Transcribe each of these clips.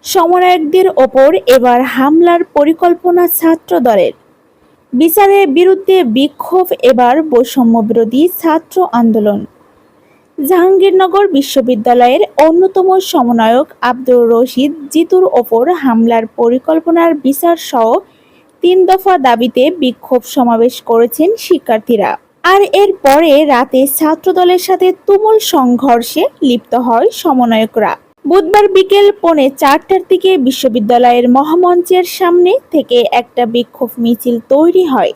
সমন্বয়কদের ওপর এবার হামলার পরিকল্পনা ছাত্রদলের। বিচারের বিরুদ্ধে বিক্ষোভ, এবার বৈষম্যবিরোধী ছাত্র আন্দোলন। জাহাঙ্গীরনগর বিশ্ববিদ্যালয়ের অন্যতম সমন্বয়ক আব্দুর রশিদ জিতুর ওপর হামলার পরিকল্পনার বিচার সহ ৩ দফা দাবিতে বিক্ষোভ সমাবেশ করেছেন শিক্ষার্থীরা। আর এর পরে রাতে ছাত্রদলের সাথে তুমুল সংঘর্ষে লিপ্ত হয় সমন্বয়করা। বুধবার বিকেল 4:30টার দিকে বিশ্ববিদ্যালয়ের মহামঞ্চের সামনে থেকে একটা বিক্ষোভ মিছিল তৈরি হয়।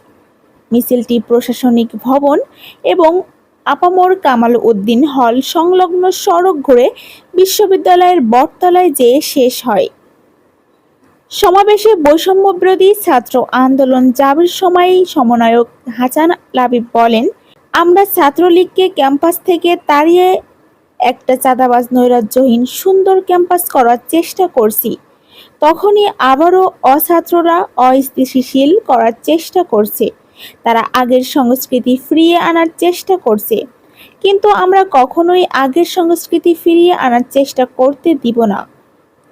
মিছিলটি প্রশাসনিক ভবন এবং আপামর কামাল উদ্দিন হল সংলগ্ন সড়ক ঘুরে বিশ্ববিদ্যালয়ের বটতলায় যেয়ে শেষ হয়। সমাবেশে বৈষম্যবিরোধী ছাত্র আন্দোলন জাবির সময় সমন্বয়ক হাসান লাবিব বলেন, আমরা ছাত্রলীগকে ক্যাম্পাস থেকে তাড়িয়ে একটা চাঁদাবাজ নৈরাজ্যহীন সুন্দর ক্যাম্পাস করার চেষ্টা করছি। তখনই আবারও অছাত্ররা অস্থিতিশীল করার চেষ্টা করছে। তারা আগের সংস্কৃতি ফিরিয়ে আনার চেষ্টা করছে, কিন্তু আমরা কখনোই আগের সংস্কৃতি ফিরিয়ে আনার চেষ্টা করতে দিব না।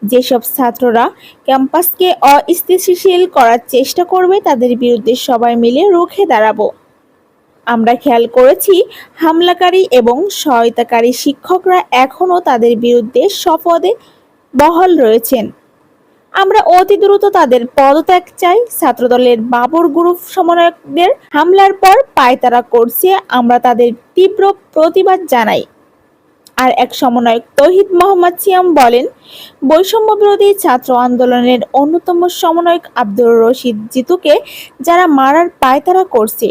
যেসব ছাত্ররা ক্যাম্পাসকে অস্থিতিশীল করার চেষ্টা করবে তাদের বিরুদ্ধে সবাই মিলে রুখে দাঁড়াবো। আমরা খেয়াল করেছি হামলাকারী এবং সহায়তাকারী শিক্ষকরা এখনও তাদের বিরুদ্ধে শপথে বহাল রয়েছেন। আমরা অতি দ্রুত তাদের পদত্যাগ চাই। ছাত্রদলের বাবর গ্রুপ সমন্বয়কদের হামলার পর পায়তারা করছে, আমরা তাদের তীব্র প্রতিবাদ জানাই। আর এক সমন্বয়ক তৌহিদ মোহাম্মদ সিয়াম বলেন, বৈষম্যবিরোধী ছাত্র আন্দোলনের অন্যতম সমন্বয়ক আব্দুর রশিদ জিতুকে যারা মারার পায়তারা করছে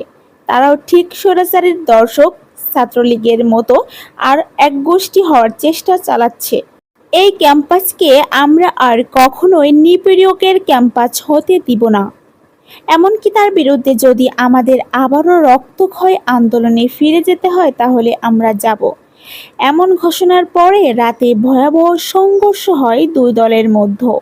তারাও ঠিক স্বৈরাচারীর দর্শক ছাত্রলীগের মতো আর একগোষ্ঠী হওয়ার চেষ্টা চালাচ্ছে। এই ক্যাম্পাসকে আমরা আর কখনোই নিপীড়কের ক্যাম্পাস হতে দিব না। এমনকি তার বিরুদ্ধে যদি আমাদের আবারও রক্তক্ষয় আন্দোলনে ফিরে যেতে হয় তাহলে আমরা যাব। এমন ঘোষণার পরে রাতে ভয়াবহ সংঘর্ষ হয় দুই দলের মধ্যে।